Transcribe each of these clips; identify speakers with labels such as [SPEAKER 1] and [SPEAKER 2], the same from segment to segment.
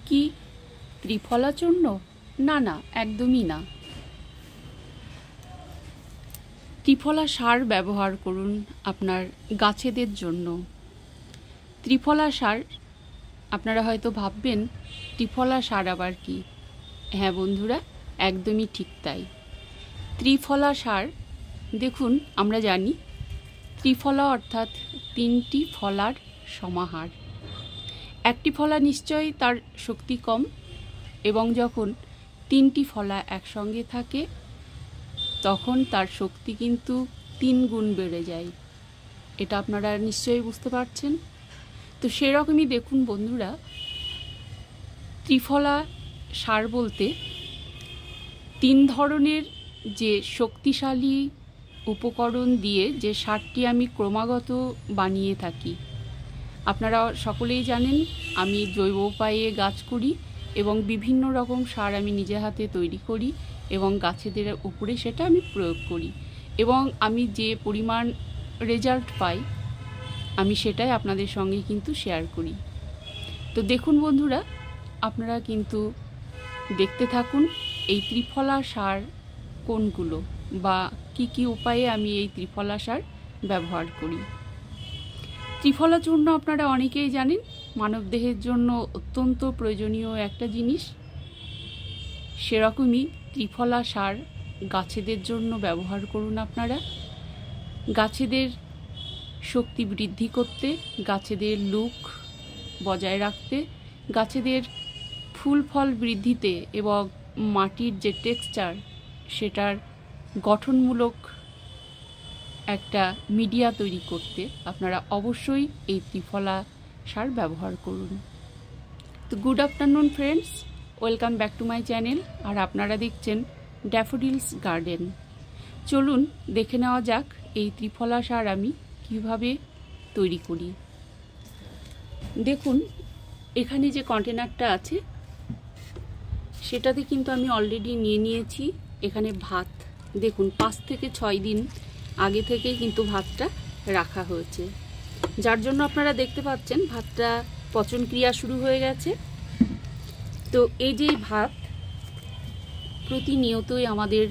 [SPEAKER 1] কি ত্রিফলাচূর্ণ? না না, একদমই না। ত্রিফলা সার ব্যবহার করুন আপনার গাছেদের জন্য। ত্রিফলা সার, আপনারা হয়তো ভাববেন ত্রিফলা সার আবার কি? হ্যাঁ বন্ধুরা, একদমই ঠিক তাই। ত্রিফলা সার, দেখুন আমরা জানি ত্রিফলা অর্থাৎ তিনটি ফলার সমাহার। একটি ফলা নিশ্চয়ই তার শক্তি কম, এবং যখন তিনটি ফলা একসঙ্গে থাকে তখন তার শক্তি কিন্তু 3 গুণ বেড়ে যায়। এটা আপনারা নিশ্চয়ই বুঝতে পারছেন। তো সেরকমই দেখুন বন্ধুরা, ত্রিফলা সার বলতে 3 ধরনের যে শক্তিশালী উপকরণ দিয়ে যে সারটি আমি ক্রমাগত বানিয়ে থাকি। আপনারা সকলেই জানেন আমি জৈব উপায়ে গাছ করি এবং বিভিন্ন রকম সার আমি নিজে হাতে তৈরি করি এবং গাছেদের উপরে সেটা আমি প্রয়োগ করি, এবং আমি যে পরিমাণ রেজাল্ট পাই আমি সেটাই আপনাদের সঙ্গে কিন্তু শেয়ার করি। তো দেখুন বন্ধুরা, আপনারা কিন্তু দেখতে থাকুন এই ত্রিফলা সার কোনগুলো বা কি কি উপায়ে আমি এই ত্রিফলা সার ব্যবহার করি। ত্রিফলা চূর্ণ আপনারা অনেকেই জানেন মানবদেহের জন্য অত্যন্ত প্রয়োজনীয় একটা জিনিস। সেরকমই ত্রিফলা সার গাছেদের জন্য ব্যবহার করুন আপনারা। গাছেদের শক্তি বৃদ্ধি করতে, গাছেদের লুক বজায় রাখতে, গাছেদের ফুল ফল বৃদ্ধিতে এবং মাটির যে টেক্সচার সেটার গঠনমূলক একটা মিডিয়া তৈরি করতে আপনারা অবশ্যই এই ত্রিফলা সার ব্যবহার করুন। তো good afternoon friends, welcome back to my channel. আর আপনারা দেখছেন ড্যাফোডিলস গার্ডেন। চলুন দেখে নেওয়া যাক এই ত্রিফলা সার আমি কিভাবে তৈরি করি। দেখুন এখানে যে কন্টেনারটা আছে সেটাতে কিন্তু আমি অলরেডি নিয়ে নিয়েছি এখানে ভাত। দেখুন 5 থেকে 6 দিন আগে থেকেই কিন্তু ভাতটা রাখা হয়েছে, যার জন্য আপনারা দেখতে পাচ্ছেন ভাতটা পচন ক্রিয়া শুরু হয়ে গেছে। তো এই যে ভাত প্রতিনিয়তই আমাদের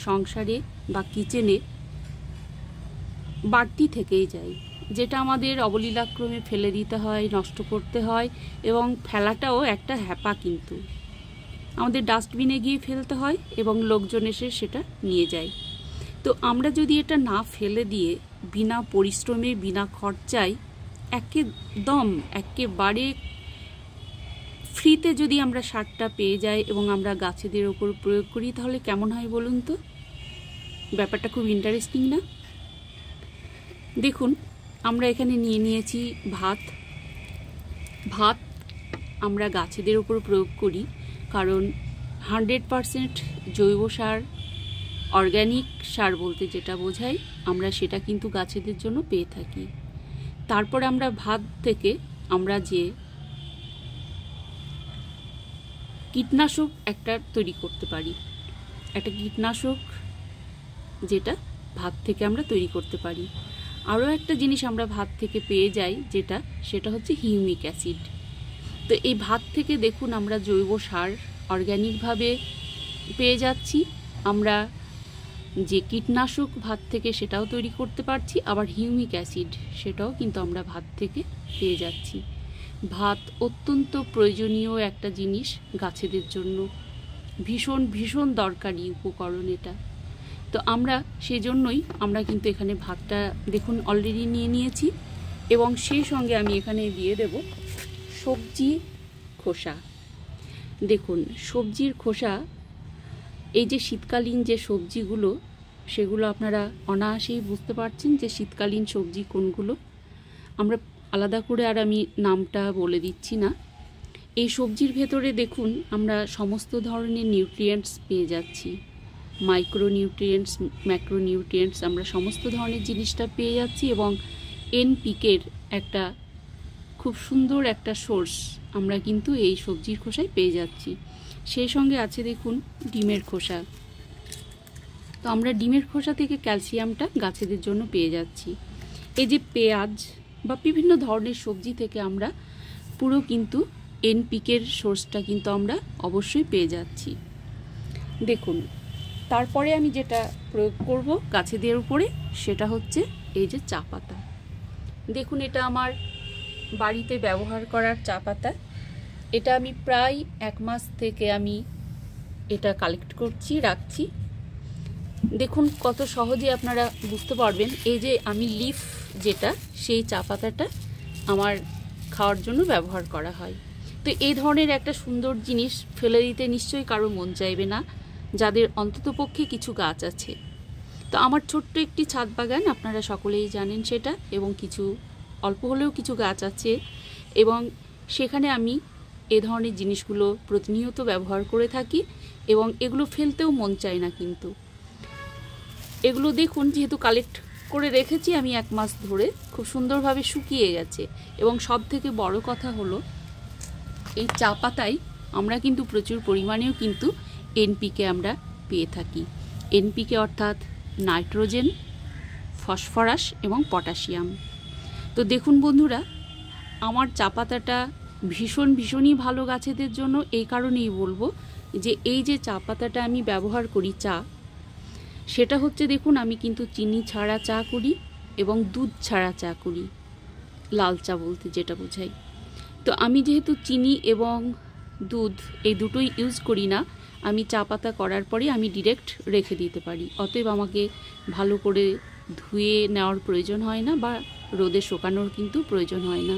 [SPEAKER 1] সংসারে বা কিচেনে বাড়তি থেকেই যায়, যেটা আমাদের অবলীলাক্রমে ফেলে দিতে হয়, নষ্ট করতে হয়, এবং ফেলাটাও একটা হ্যাপা। কিন্তু আমাদের ডাস্টবিনে গিয়ে ফেলতে হয় এবং লোকজন এসে সেটা নিয়ে যায়। তো আমরা যদি এটা না ফেলে দিয়ে বিনা পরিশ্রমে বিনা খরচায় একেবারে ফ্রিতে যদি আমরা সারটা পেয়ে যাই এবং আমরা গাছেদের ওপর প্রয়োগ করি, তাহলে কেমন হয় বলুন তো? ব্যাপারটা খুব ইন্টারেস্টিং না? দেখুন আমরা এখানে নিয়ে নিয়েছি ভাত আমরা গাছেদের ওপর প্রয়োগ করি কারণ 100% জৈব সার, অর্গ্যানিক সার বলতে যেটা বোঝায় আমরা সেটা কিন্তু গাছেদের জন্য পেয়ে থাকি। তারপর আমরা ভাত থেকে আমরা যে কীটনাশক একটা তৈরি করতে পারি, একটা কীটনাশক যেটা ভাত থেকে আমরা তৈরি করতে পারি। আরও একটা জিনিস আমরা ভাত থেকে পেয়ে যাই সেটা হচ্ছে হিউমিক অ্যাসিড। তো এই ভাত থেকে দেখুন আমরা জৈব সার অর্গ্যানিকভাবে পেয়ে যাচ্ছি, আমরা যে কীটনাশক ভাত থেকে সেটাও তৈরি করতে পারছি, আবার হিউমিক অ্যাসিড সেটাও কিন্তু আমরা ভাত থেকে পেয়ে যাচ্ছি। ভাত অত্যন্ত প্রয়োজনীয় একটা জিনিস গাছেদের জন্য, ভীষণ ভীষণ দরকারি উপকরণ এটা। তো আমরা সেজন্যই আমরা কিন্তু এখানে ভাতটা দেখুন অলরেডি নিয়ে নিয়েছি, এবং সেই সঙ্গে আমি এখানে দিয়ে দেব সবজি খোসা। দেখুন সবজির খোসা, এই যে শীতকালীন যে সবজিগুলো সেগুলো আপনারা অনায়াসেই বুঝতে পারছেন যে শীতকালীন সবজি কোনগুলো। আমরা আলাদা করে আর আমি নামটা বলে দিচ্ছি না। এই সবজির ভেতরে দেখুন আমরা সমস্ত ধরনের নিউট্রিয়েন্টস পেয়ে যাচ্ছি, মাইক্রোনিউট্রিয়েন্টস, ম্যাক্রোনিউট্রিয়েন্টস, আমরা সমস্ত ধরনের জিনিসটা পেয়ে যাচ্ছি, এবং এনপিকের একটা খুব সুন্দর একটা সোর্স আমরা কিন্তু এই সবজির খোসায় পেয়ে যাচ্ছি। সেই সঙ্গে আছে দেখুন ডিমের খোসা। তো আমরা ডিমের খোসা থেকে ক্যালসিয়ামটা গাছেদের জন্য পেয়ে যাচ্ছি। এই যে পেঁয়াজ বা বিভিন্ন ধরনের সবজি থেকে আমরা পুরো কিন্তু এনপিকের সোর্সটা কিন্তু আমরা অবশ্যই পেয়ে যাচ্ছি। দেখুন, তারপরে আমি যেটা প্রয়োগ করব গাছেদের উপরে সেটা হচ্ছে এই যে চা পাতা। দেখুন, এটা আমার বাড়িতে ব্যবহার করার চা পাতা। এটা আমি প্রায় 1 মাস থেকে আমি এটা কালেক্ট করছি, রাখছি। দেখুন কত সহজে আপনারা বুঝতে পারবেন। এই যে আমি লিফ যেটা, সেই চা পাতাটা আমার খাওয়ার জন্য ব্যবহার করা হয়। তো এই ধরনের একটা সুন্দর জিনিস ফেলে দিতে নিশ্চয়ই কারো মন চাইবে না, যাদের অন্ততপক্ষে কিছু গাছ আছে। তো আমার ছোট্ট একটি ছাদ বাগান, আপনারা সকলেই জানেন সেটা, এবং কিছু অল্প হলেও কিছু গাছ আছে, এবং সেখানে আমি এ ধরনের জিনিসগুলো প্রতিনিয়ত ব্যবহার করে থাকি, এবং এগুলো ফেলতেও মন চায় না। কিন্তু এগুলো দেখুন, যেহেতু কালেক্ট করে রেখেছি আমি 1 মাস ধরে, খুব সুন্দরভাবে শুকিয়ে গেছে। এবং সব থেকে বড় কথা হলো, এই চা পাতায় আমরা কিন্তু প্রচুর পরিমাণেও কিন্তু এনপিকে আমরা পেয়ে থাকি। এনপিকে অর্থাৎ নাইট্রোজেন, ফসফরাস এবং পটাশিয়াম। তো দেখুন বন্ধুরা, আমার চা পাতাটা ভীষণই ভালো গাছেদের জন্য। এই কারণেই বলবো যে এই যে চা পাতাটা আমি ব্যবহার করি, চা, সেটা হচ্ছে দেখুন, আমি কিন্তু চিনি ছাড়া চা করি এবং দুধ ছাড়া চা করি, লাল চা বলতে যেটা বোঝাই। তো আমি যেহেতু চিনি এবং দুধ এই দুটোই ইউজ করি না, আমি চা পাতা করার পরে আমি ডিরেক্ট রেখে দিতে পারি। অতএব আমাকে ভালো করে ধুয়ে নেওয়ার প্রয়োজন হয় না, বা রোদে শুকানোর কিন্তু প্রয়োজন হয় না।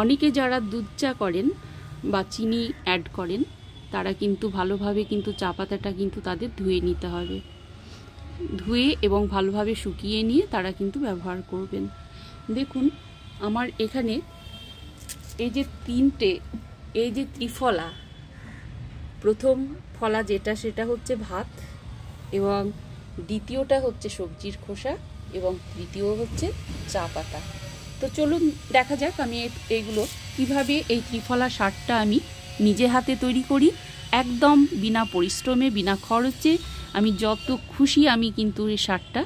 [SPEAKER 1] অনেকে যারা দুধ চা করেন বা চিনি অ্যাড করেন, তারা কিন্তু ভালোভাবে কিন্তু চা পাতাটা কিন্তু তাদের ধুয়ে নিতে হবে। ধুয়ে এবং ভালোভাবে শুকিয়ে নিয়ে তারা কিন্তু ব্যবহার করবেন। দেখুন, আমার এখানে এই যে 3টে, এই যে ত্রিফলা, প্রথম ফলা যেটা সেটা হচ্ছে ভাত, এবং দ্বিতীয়টা হচ্ছে সবজির খোসা, এবং তৃতীয় হচ্ছে চা পাতা। তো চলুন দেখা যাক আমি এইগুলো কিভাবে, এই ত্রিফলা সারটা আমি নিজে হাতে তৈরি করি, একদম বিনা পরিশ্রমে, বিনা খরচে। আমি যত খুশি আমি কিন্তু এই সারটা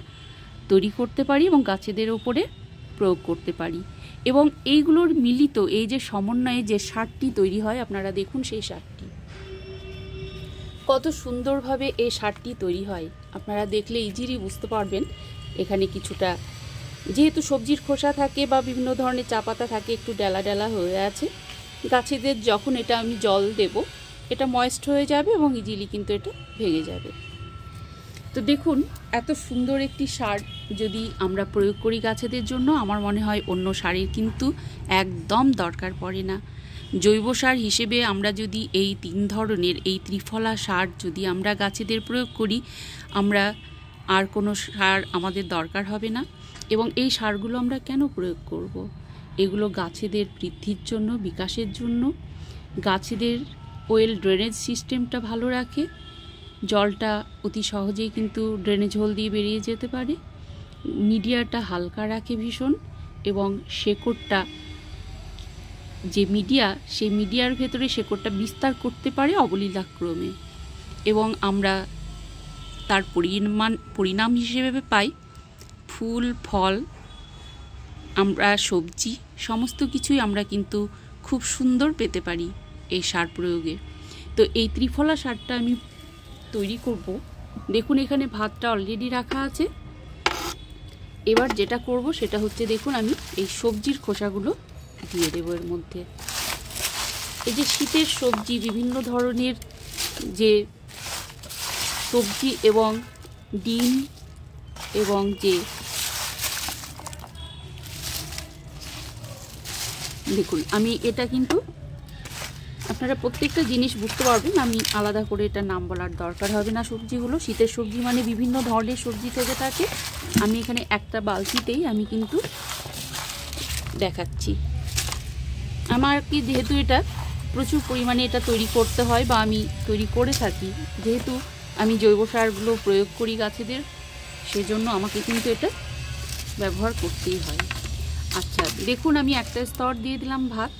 [SPEAKER 1] তৈরি করতে পারি এবং গাছেদের ওপরে প্রয়োগ করতে পারি। এবং এইগুলোর মিলিত এই যে সমন্বয়ে যে সারটি তৈরি হয়, আপনারা দেখুন সেই সারটি কত সুন্দরভাবে এই সারটি তৈরি হয়। আপনারা দেখলে ইজিলি বুঝতে পারবেন। এখানে কিছুটা যেহেতু সবজির খোসা থাকে বা বিভিন্ন ধরনের চা পাতা থাকে, একটু ডেলা ডেলা হয়ে আছে। গাছেদের যখন এটা আমি জল দেব, এটা ময়েস্ট হয়ে যাবে এবং ইজিলি কিন্তু এটা ভেঙে যাবে। তো দেখুন, এত সুন্দর একটি সার যদি আমরা প্রয়োগ করি গাছেদের জন্য, আমার মনে হয় অন্য সারের কিন্তু একদম দরকার পড়ে না। জৈব সার হিসেবে আমরা যদি এই 3 ধরনের এই ত্রিফলা সার যদি আমরা গাছেদের প্রয়োগ করি, আমরা আর কোনো সার আমাদের দরকার হবে না। এবং এই সারগুলো আমরা কেন প্রয়োগ করব? এগুলো গাছেদের বৃদ্ধির জন্য, বিকাশের জন্য, গাছেদের ওয়েল ড্রেনেজ সিস্টেমটা ভালো রাখে, জলটা অতি সহজেই কিন্তু ড্রেনেজ হোল দিয়ে বেরিয়ে যেতে পারে, মিডিয়াটা হালকা রাখে ভীষণ, এবং শেকড়টা যে মিডিয়া, সেই মিডিয়ার ভেতরে শেকড়টা বিস্তার করতে পারে অবলীলাক্রমে, এবং আমরা তার পরিণাম হিসেবে পাই ফুল, ফল, আমরা সবজি, সমস্ত কিছুই আমরা কিন্তু খুব সুন্দর পেতে পারি এই সার প্রয়োগে। তো এই ত্রিফলা সারটা আমি তৈরি করব। দেখুন, এখানে ভাতটা অলরেডি রাখা আছে। এবার যেটা করব সেটা হচ্ছে, দেখুন, আমি এই সবজির খোসাগুলো দিয়ে দেবো এর মধ্যে। এই যে শীতের সবজি, বিভিন্ন ধরনের যে সবজি এবং ডিম, এবং যে দেখুন, আমি এটা কিন্তু আপনারা প্রত্যেকটা জিনিস বুঝতে পারবেন, আমি আলাদা করে এটা নাম বলার দরকার হবে না। সবজিগুলো, শীতের সবজি মানে বিভিন্ন ধরনের সবজি থেকে থাকে। আমি এখানে একটা বালতিতেই আমি কিন্তু দেখাচ্ছি। আমার কি, যেহেতু এটা প্রচুর পরিমাণে এটা তৈরি করতে হয়, বা আমি তৈরি করে থাকি, যেহেতু আমি জৈব সারগুলো প্রয়োগ করি গাছেদের, সেজন্য আমাকে কিন্তু এটা ব্যবহার করতেই হয়। আচ্ছা, দেখুন, আমি একটা স্তর দিয়ে দিলাম ভাত,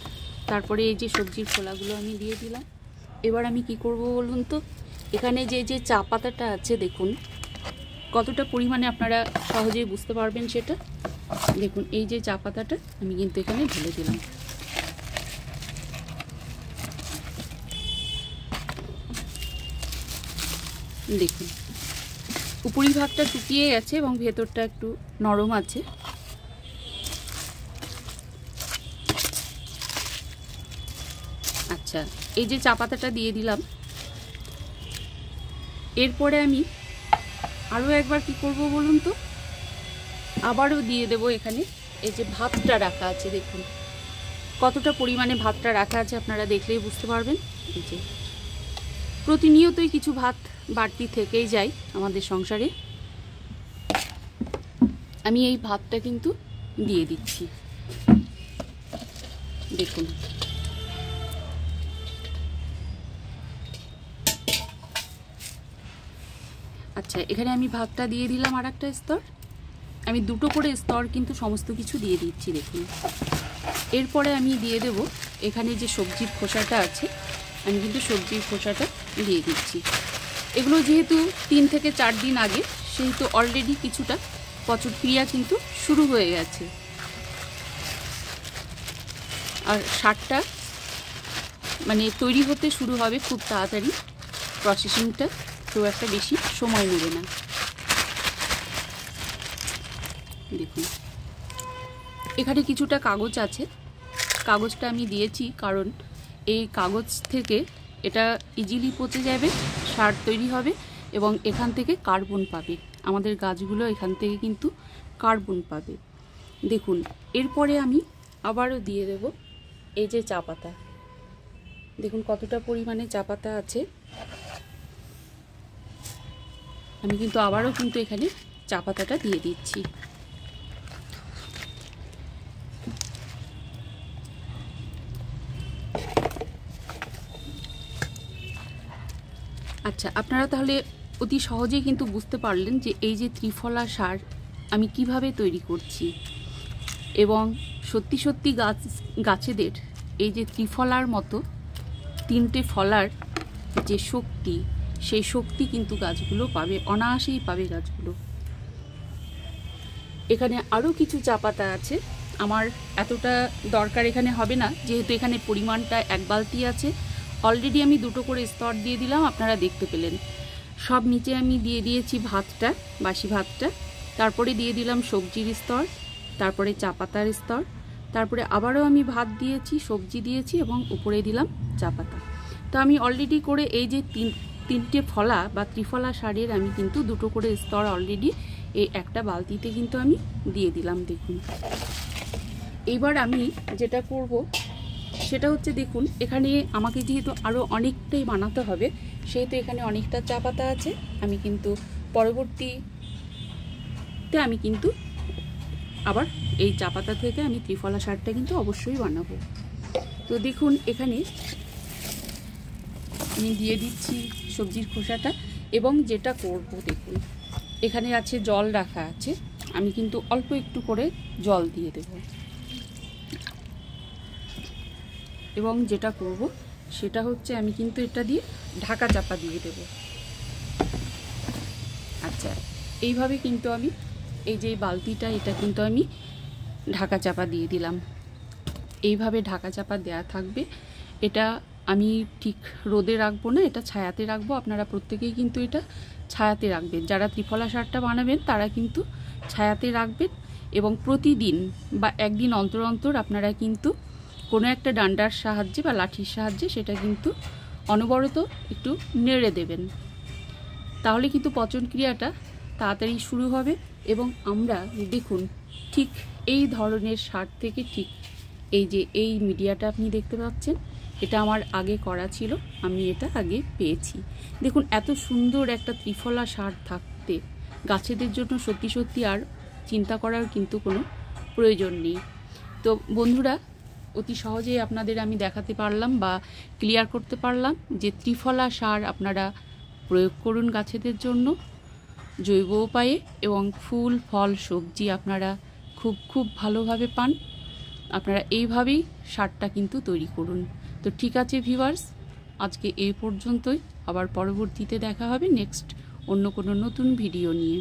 [SPEAKER 1] তারপরে এই যে সবজির খোলাগুলো আমি দিয়ে দিলাম। এবার আমি কি করব বলুন তো, এখানে যে চা পাতাটা আছে, দেখুন কতটা পরিমাণে, আপনারা সহজেই বুঝতে পারবেন সেটা। দেখুন, এই যে চা পাতাটা আমি কিন্তু এখানে ঢেলে দিলাম। দেখুন উপরিভাগটা শুকিয়ে গেছে এবং ভেতরটা একটু নরম আছে। আচ্ছা, এই যে চা পাতাটা দিয়ে দিলাম, এরপরে আমি আরও একবার কি করব বলুন তো, আবারও দিয়ে দেব এখানে এই যে ভাতটা রাখা আছে। দেখুন কতটা পরিমাণে ভাতটা রাখা আছে, আপনারা দেখলেই বুঝতে পারবেন। এই যে প্রতিনিয়তই কিছু ভাত বাড়তি থেকেই যায় আমাদের সংসারে। আমি এই ভাতটা কিন্তু দিয়ে দিচ্ছি। দেখুন আচ্ছা, এখানে আমি ভাতটা দিয়ে দিলাম আর একটা স্তর। আমি দুটো করে স্তর কিন্তু সমস্ত কিছু দিয়ে দিচ্ছি। দেখুন এরপরে আমি দিয়ে দেব এখানে যে সবজির খোসাটা আছে, আমি কিন্তু সবজির খোসাটা দিয়ে দিচ্ছি। এগুলো যেহেতু 3 থেকে 4 দিন আগে, সেহেতু অলরেডি কিছুটা পচনক্রিয়া কিন্তু শুরু হয়ে গেছে। আর শাকটা মানে তৈরি হতে শুরু হবে খুব তাড়াতাড়ি, প্রসেসিংটা খুব একটা বেশি সময় নেবে না। দেখুন এখানে কিছুটা কাগজ আছে, কাগজটা আমি দিয়েছি কারণ এই কাগজ থেকে এটা ইজিলি পচে যাবে, সার তৈরি হবে এবং এখান থেকে কার্বন পাবে, আমাদের গাছগুলো এখান থেকে কিন্তু কার্বন পাবে। দেখুন এরপরে আমি আবারও দিয়ে দেব এই যে চা পাতা। দেখুন কতটা পরিমাণে চা পাতা আছে। আমি কিন্তু আবারও কিন্তু এখানে চা পাতাটা দিয়ে দিচ্ছি। আচ্ছা, আপনারা তাহলে অতি সহজেই কিন্তু বুঝতে পারলেন যে এই যে ত্রিফলা সার আমি কিভাবে তৈরি করছি এবং সত্যি সত্যি গাছেদের এই যে ত্রিফলার মতো 3টে ফলার যে শক্তি, সেই শক্তি কিন্তু গাছগুলো পাবে, অনায়াসেই পাবে গাছগুলো। এখানে আরও কিছু চা পাতা আছে, আমার এতটা দরকার এখানে হবে না, যেহেতু এখানে পরিমাণটা 1 বালতি আছে। অলরেডি আমি 2টো করে স্তর দিয়ে দিলাম, আপনারা দেখতে পেলেন। সব নিচে আমি দিয়ে দিয়েছি ভাতটা, বাসি ভাতটা, তারপরে দিয়ে দিলাম সবজির স্তর, তারপরে চা পাতার স্তর, তারপরে আবারও আমি ভাত দিয়েছি, সবজি দিয়েছি এবং উপরে দিলাম চা পাতা। তো আমি অলরেডি করে এই যে 3টে ফলা বা ত্রিফলা সারের আমি কিন্তু 2টো করে স্তর অলরেডি এই একটা বালতিতে কিন্তু আমি দিয়ে দিলাম। দেখুন এইবার আমি যেটা করব সেটা হচ্ছে, দেখুন এখানে আমাকে যেহেতু আরও অনেকটাই বানাতে হবে, সেহেতু এখানে অনেকটা চা পাতা আছে। আমি কিন্তু পরবর্তীতে আমি কিন্তু আবার এই চা পাতা থেকে আমি ত্রিফলা সারটা কিন্তু অবশ্যই বানাবো। তো দেখুন এখানে আমি দিয়ে দিচ্ছি সবজির খোসাটা এবং যেটা করব, দেখুন এখানে আছে জল রাখা আছে, আমি কিন্তু অল্প একটু করে জল দিয়ে দেব এবং যেটা করব সেটা হচ্ছে আমি কিন্তু এটা দিয়ে ঢাকা চাপা দিয়ে দেব। আচ্ছা, এইভাবে কিন্তু আমি এই যে বালতিটা, এটা কিন্তু আমি ঢাকা চাপা দিয়ে দিলাম। এইভাবে ঢাকা চাপা দেয়া থাকবে। এটা আমি ঠিক রোদে রাখবো না, এটা ছায়াতে রাখবো। আপনারা প্রত্যেকেই কিন্তু এটা ছায়াতে রাখবেন, যারা ত্রিফলা সারটা বানাবেন তারা কিন্তু ছায়াতে রাখবেন এবং প্রতিদিন বা একদিন অন্তর অন্তর আপনারা কিন্তু কোনো একটা ডান্ডার সাহায্যে বা লাঠির সাহায্যে সেটা কিন্তু অনবরত একটু নেড়ে দেবেন, তাহলে কিন্তু পচন ক্রিয়াটা তাড়াতাড়ি শুরু হবে। এবং আমরা দেখুন ঠিক এই ধরনের সার থেকে ঠিক এই যে এই মিডিয়াটা আপনি দেখতে পাচ্ছেন, এটা আমার আগে করা ছিল, আমি এটা আগে পেয়েছি। দেখুন এত সুন্দর একটা ত্রিফলা সার থাকতে গাছেদের জন্য সত্যি সত্যি আর চিন্তা করার কিন্তু কোনো প্রয়োজন নেই। তো বন্ধুরা, অতি সহজেই আপনাদের আমি দেখাতে পারলাম বা ক্লিয়ার করতে পারলাম যে ত্রিফলা সার আপনারা প্রয়োগ করুন গাছেদের জন্য জৈব উপায়ে এবং ফুল ফল সবজি আপনারা খুব ভালোভাবে পান। আপনারা এইভাবেই সারটা কিন্তু তৈরি করুন। তো ঠিক আছে ভিউয়ার্স, আজকে এই পর্যন্তই, আবার পরবর্তীতে দেখা হবে নেক্সট অন্য কোনো নতুন ভিডিও নিয়ে।